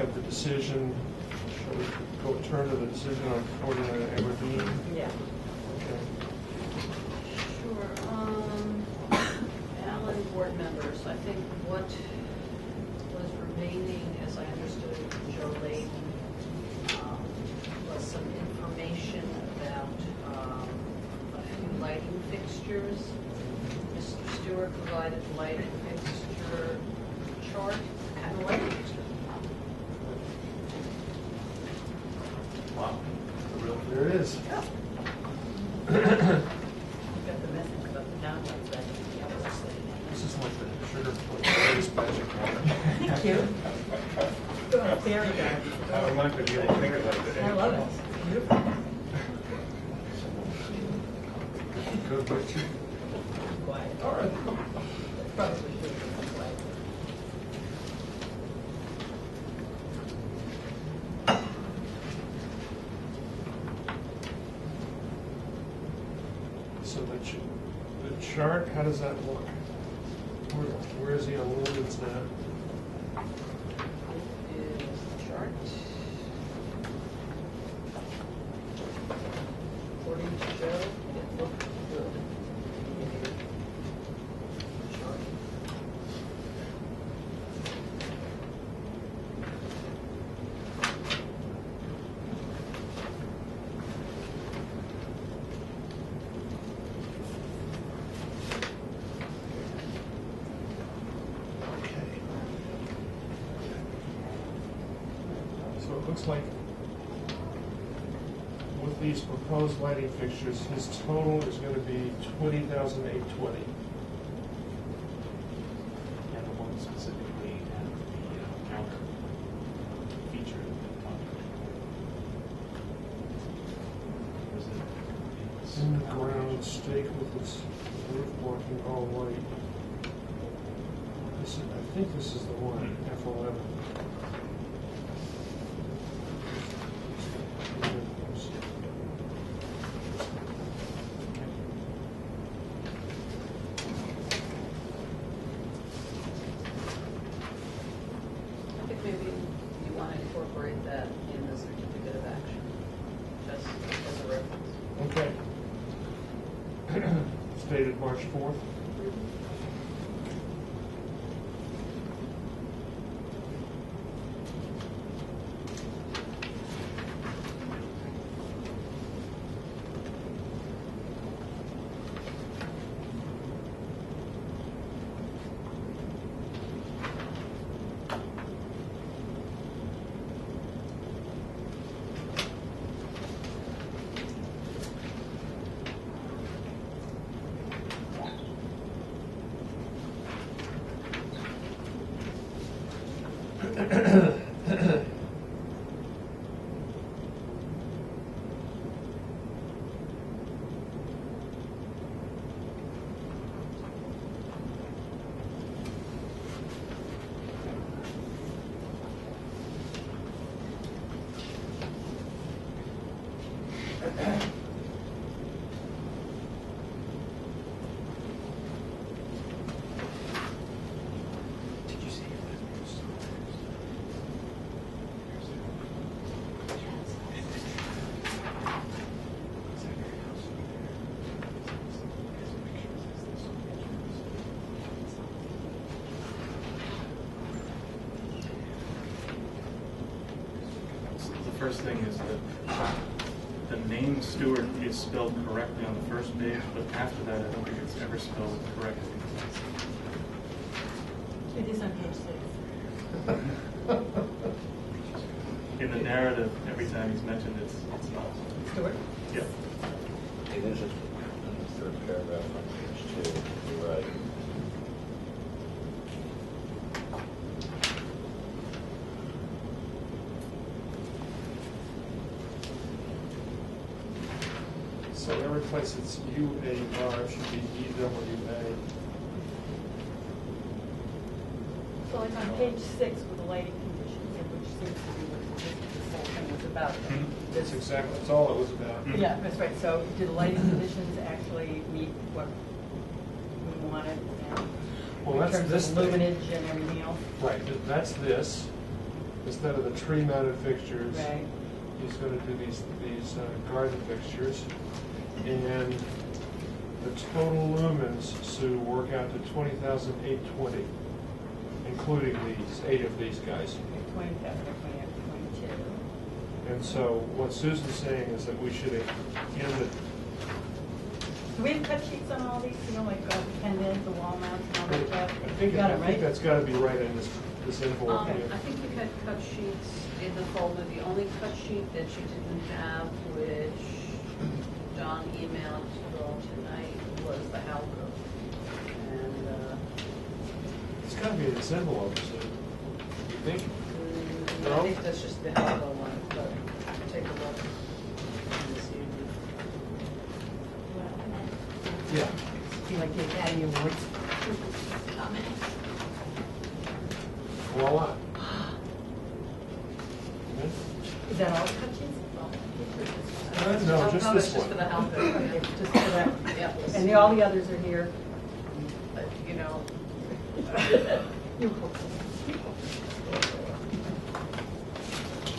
have the decision. Shall we go turn to the decision on 49 Aberdeen? Yeah. Okay. Sure. Alan, board members, I think what was remaining, as I understood it from Joe Layton, was some information about a few lighting fixtures. Mr. Stewart provided the lighting fixture chart and a lighting fixture. Wow. There it is. Yeah. You got the message about the downloads that This is like the sugar place magic water. Thank you. Doing a fairy garden. I'm not going to be able to think about it. I love it. Beautiful. Good with you. Quiet. All right. Probably should be quiet. So the chart, how does that look? Where is he on lumens now? Is the chart. According to Joe, it looked good. Chart. Okay. So it looks like with these proposed lighting fixtures, his total is going to be $20,820. And the one specifically at the counter feature in the contract. Was it? In the ground stake with its roof blocking all white. I think this is the one, F11. I think maybe you want to incorporate that in the certificate of action, just as a reference. Okay. It's dated March 4th. Did you see it? The first thing is that the name Stewart is spelled correctly on the first page, but after that, I don't think it's ever spelled correctly. It is on page 6. In the narrative, every time he's mentioned, it's not. Stewart? Yeah. It is in the third paragraph on page 2. You're right. So every place it's UAR should be EWA. So like on page 6 with the lighting conditions, which seems to be what this whole thing was about. That's exactly, that's all it was about. Yeah, that's right. So do the lighting conditions actually meet what we wanted? Well, that's in terms this of thing. luminage and everything else? Right, that's this. instead of the tree-mounted fixtures, Right. he's gonna do these garden fixtures. And the total lumens, Sue, work out to 20,820, including these, 8 of these guys. 20,000, 22. And so what Susan's saying is that we should end it. Do we have cut sheets on all these, you know, like pendants, the wall mounts, and all that stuff? I You think got it, right? that's gotta be right in this envelope I here. think you had cut sheets in the folder. The only cut sheet that you didn't have, which John emailed to all tonight, was the Halco. And, It's gotta be in this envelope, Sue. You think? I think that's just the Halco one, but take a look this evening. Yeah. Feel like the Academy Awards. Voila. Is that all cut sheets? No, just No, this it's just for the one. Halco. Okay, just for that. Yep. And all the others are here. But, you know,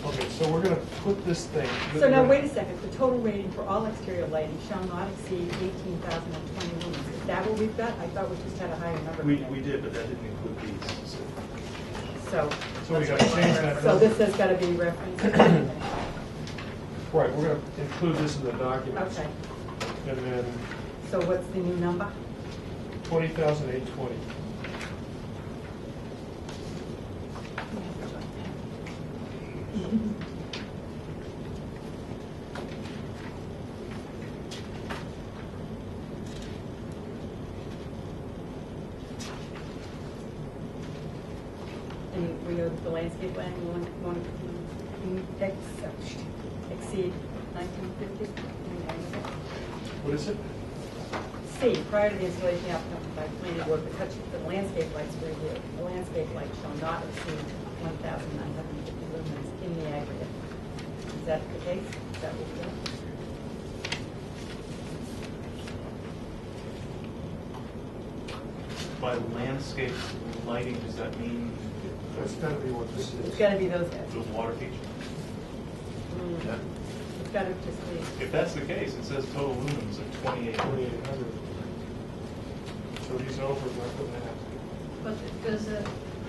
Okay, so we're gonna put this thing. So now, wait a second, the total rating for all exterior lighting shall not exceed 18,020 lumens. Is that what we've got? I thought we just had a higher number. We than that. did, but that didn't include these. So, So we gotta change that. so this has got to be referenced. Right, we're gonna include this in the documents. Okay, And then so what's the new number? 20,820. And we know that the landscape plan, you want to exceed 1950? What is it? C, prior to the installation of applicant by planning board, the cut sheet for the landscape lights were reviewed. The landscape light shall not exceed 1,950 lumens in the aggregate. Is that the case? Is that what we're doing? By landscape lighting, does that mean That's gotta be what this It's is. got to be those guys. those water features? Mm. It's got to just be. If that's the case, it says total lumens of 28. 2,800. So these overlap with that. but does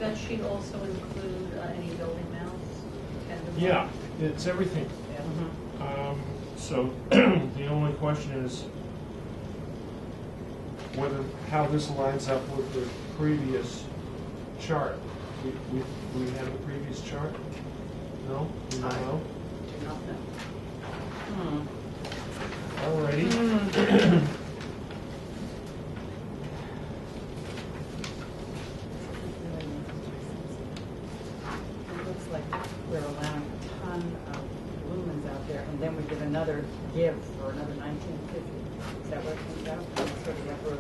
that sheet also include any building mounts? Tendon Yeah, mounts? it's everything. Yeah. Mhm. So the only question is how this lines up with the previous chart. We have the previous chart? No? You don't know? Do not know. Hmm. Alrighty. It looks like we're allowing a ton of lumens out there, and then we give another give for another 1950. Is that what it comes out? So we have, we're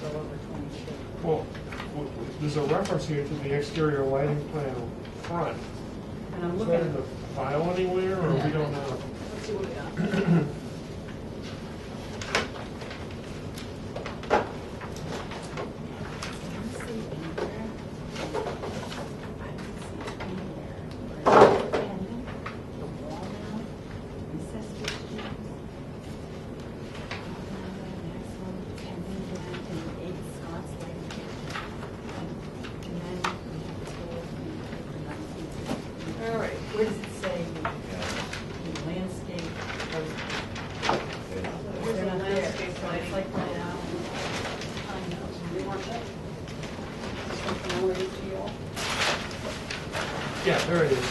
well over 22. Well, there's a reference here to the exterior lighting plan front. And I'm Is looking that in the file anywhere, or we don't know? Let's see what we got. All right, where does it say the landscape? Where's They're the not there. landscape So lighting? it's like right now. They weren't there. Something I wanted to you all. Yeah, there it is.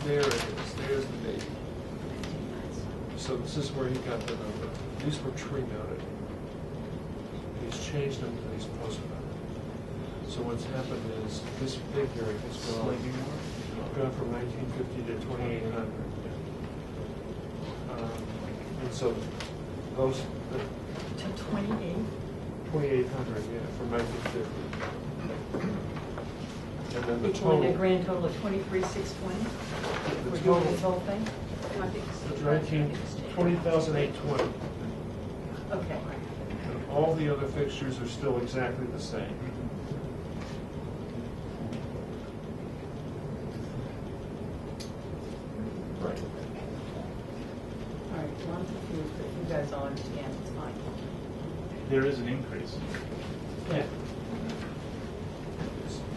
There it is, there's the date. So this is where he got the number. These were tree mounted. He's changed them to these post mounted. So what's happened is this figure has Slightly gone from 1950 to 2,800. And so those, To 28? 2,800, yeah, from 1950. And then the Equaling a total, grand total of 23,620? the We're doing total, this whole thing? I think it's- 20,820. Okay. And all the other fixtures are still exactly the same. understand, it's fine. There is an increase. Yeah.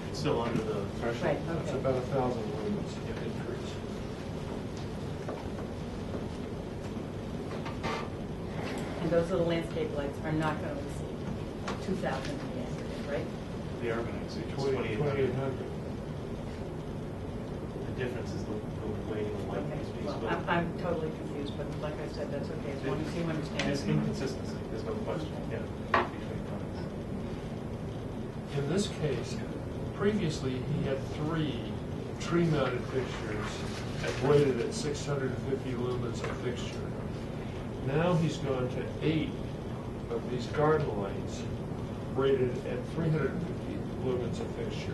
It's still under the threshold. Right, It's okay. about 1,000 lumens increase. And those little landscape lights are not going to exceed 2,000 in the aggregate, right? They are going to exceed 2,800. 2,800. The difference is the way the light Okay, is being well, split. I'm totally confused, but like I said, that's okay, as long as you understand. There's inconsistency, there's no question, yeah, between products. In this case, previously, he had 3 tree-mounted fixtures and rated at 650 lumens a fixture. Now he's gone to 8 of these garden lights rated at 350 lumens a fixture.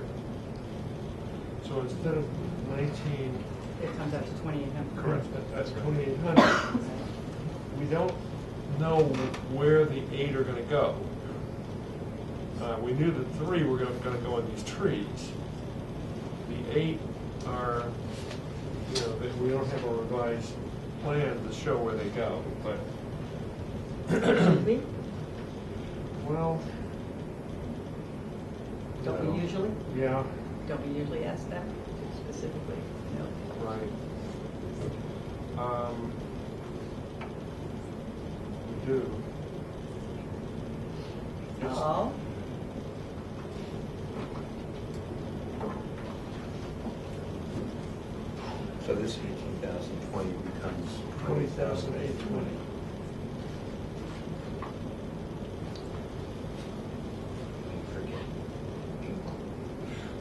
So instead of 19, It comes out to 2,800. correct, that's 2,800. We don't know where the 8 are going to go. We knew that 3 were going to go on these trees. The 8 are, you know, we don't have a revised plan to show where they go, but, Should we? well, Don't we usually? yeah, Don't we usually ask that specifically? No. right. We do. Oh. So this 18,020 becomes 20,820. Forget.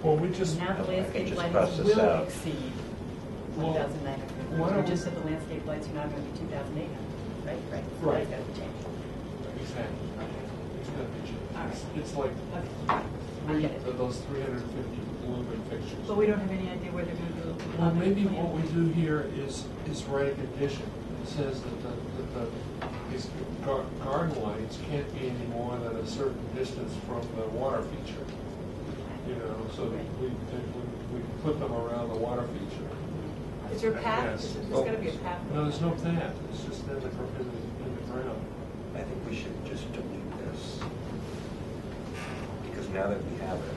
Well, we just, Now the I landscape just lights crossed this will out. exceed Well, 1,900. why don't You we- just said the landscape lights are now going to be 2,800, right? Right. So Right. that's got to change. exactly. It's gonna be changed. All right. It's like Okay. I 3 get it. of those 350 lumen fixtures. But we don't have any idea where they're going to go. Well, maybe what we do here is write a condition. It says that these garden lights can't be any more than a certain distance from the water feature. You know, so that we put them around the water feature. Is there a path? Yes. There's got to be a path. No, there's no path. It's just in the ground. I think we should just delete this. Because now that we have it,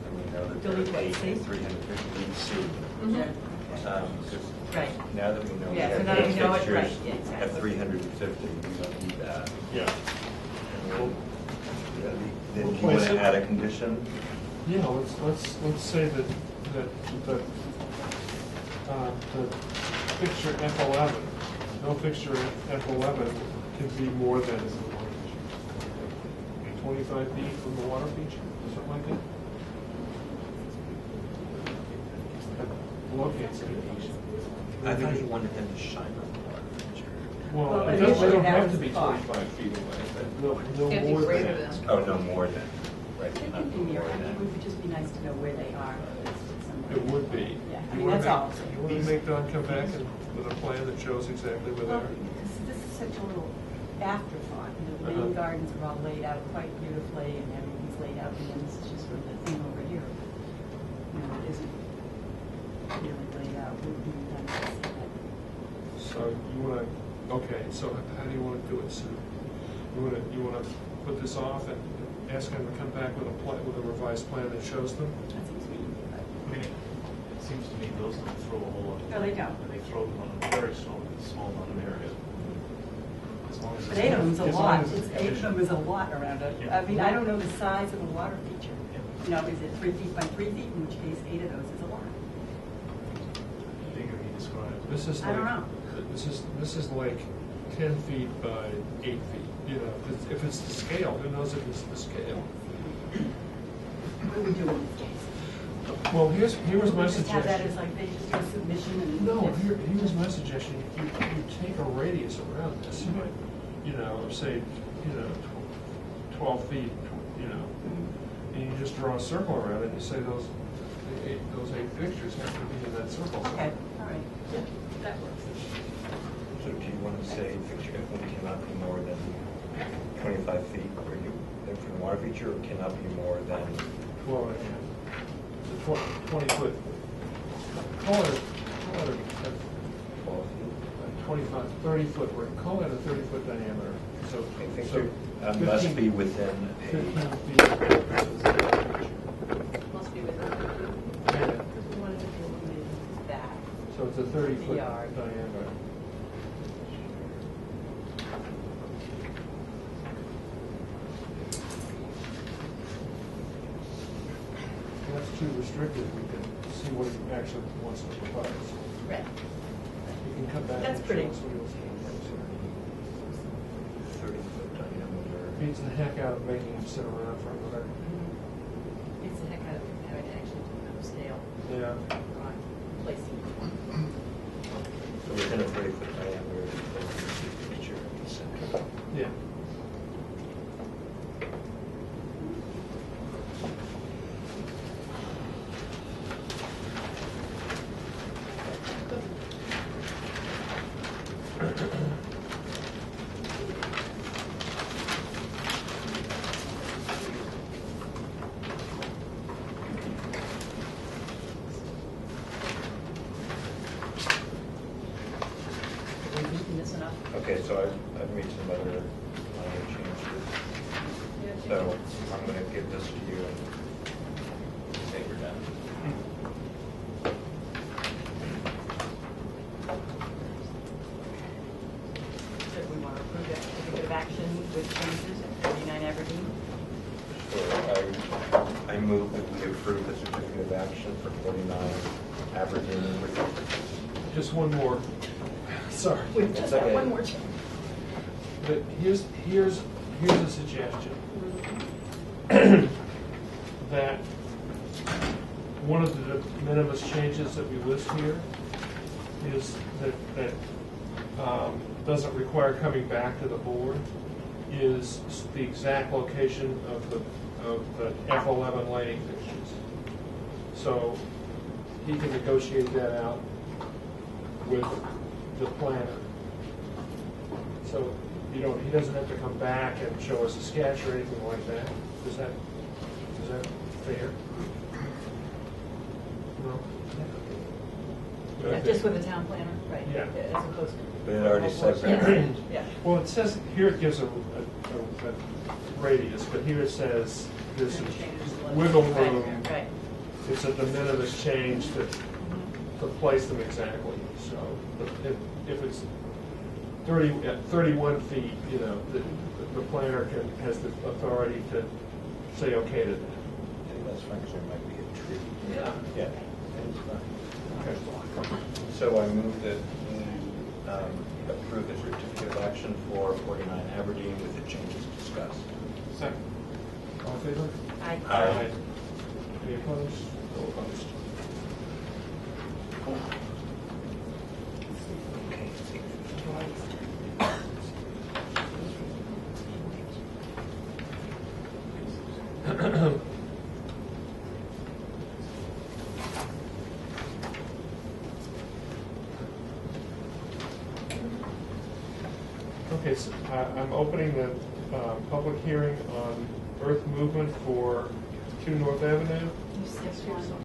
and we know that Delete they're what, C? 350 C. Yeah. Because Right. now that we know we Yeah, so have now that we those know it, fixtures right, yeah, exactly. at 350, we don't need that. Yeah. And then do you Replace want to it. add a condition? Yeah, let's say that the fixture F11, no fixture F11 can be more than 25 feet from the water feature, something like that. Locates it. I thought you wanted them to shine on the water feature. Well, Well, it doesn't, initially they don't that have was to be the thought. 25 feet away, no Can't be more greater than. than. Oh, no more than, right? It not could be near, more I mean, than. it would just be nice to know where they are. somewhere. It would be. Yeah, I You mean, wanna that's make- all. You want to make Don come back and with a plan that shows exactly where they Well, are? because this is such a little afterthought, you know, the Uh-huh. main gardens are all laid out quite beautifully and everything's laid out, and then this is just sort of the thing over here. You know, it isn't really laid out, would be nice to see that. So you want to, okay, so how do you want to do it, Sue? You want to put this off and ask them to come back with a revised plan that shows them? That seems reasonable. I mean, it seems to me those don't throw a whole lot. No, they don't. And they throw them on a very small amount of area. As long as But it's- 8 of them's a as long lot, as it's it's 8 of them is a lot around it. Yeah. I mean, I don't know the size of the water feature. Yeah. You know, is it 3 feet by 3 feet, in which case 8 of those is a lot. Bigger he described. This is I don't like, know. this is like 10 feet by 8 feet, you know, if it's the scale, who knows if it's the scale? What do we do in this case? Well, here was my We just have that as suggestion. like, they just do a submission and. No, here's my suggestion, you take a radius around this, you know, say, 12 feet, you know, and you just draw a circle around it, and you say those eight fixtures have to be in that circle. Okay, all right, yeah, that works. So do you want to say fixture F1 cannot be more than 25 feet where you, from the water feature, or cannot be more than? 12 and a half. The 20 foot. Call it 12 feet? 30-foot, we're calling it a 30-foot diameter. So, I think so there must be within 15 a, feet. Must be within 50. Yeah. Because we wanted to be illuminated that. So it's a 30-foot Yard. diameter. If that's too restricted, we can see what he actually wants to propose. Right. You can come back. That's and pretty. show us what he wants to propose here. 30-foot diameter. Beats the heck out of making him sit around for another. It's the heck out of it, having to actually do it on scale. Yeah. on placing. So within a 30-foot diameter, there's a picture in the center. Yeah. This enough? Okay, so I've made some other minor changes. So I'm going to give this to you and say we're done. So we want to approve that certificate of action with changes at 49 Aberdeen? Sure. I move that we approve the certificate of action for 49 Aberdeen with Just one more. Sorry. We've just got okay. one more change. But here's a suggestion. That one of the de minimis changes that we list here is that doesn't require coming back to the board, is the exact location of the F11 lighting fixtures. So he can negotiate that out with the planner. So he doesn't have to come back and show us a sketch or anything like that. Is that fair? No? Yeah, just with the town planner, right? Yeah. As opposed to. But it already says Yeah, that. yeah. Well, it says, here it gives a radius, but here it says there's some wiggle room. Right. It's a de minimis change to place them exactly. So if it's 31 feet, you know, the planner has the authority to say okay to that. That's fine, because there might be a tree. Yeah. Yeah. That's fine. Okay. So I move that we approve the certificate of action for 49 Aberdeen with the changes discussed. Second. All in favor? Aye. Aye. Any opposed? No opposed. Okay, so I'm opening the public hearing on earth movement for 2 North Avenue. You skipped one.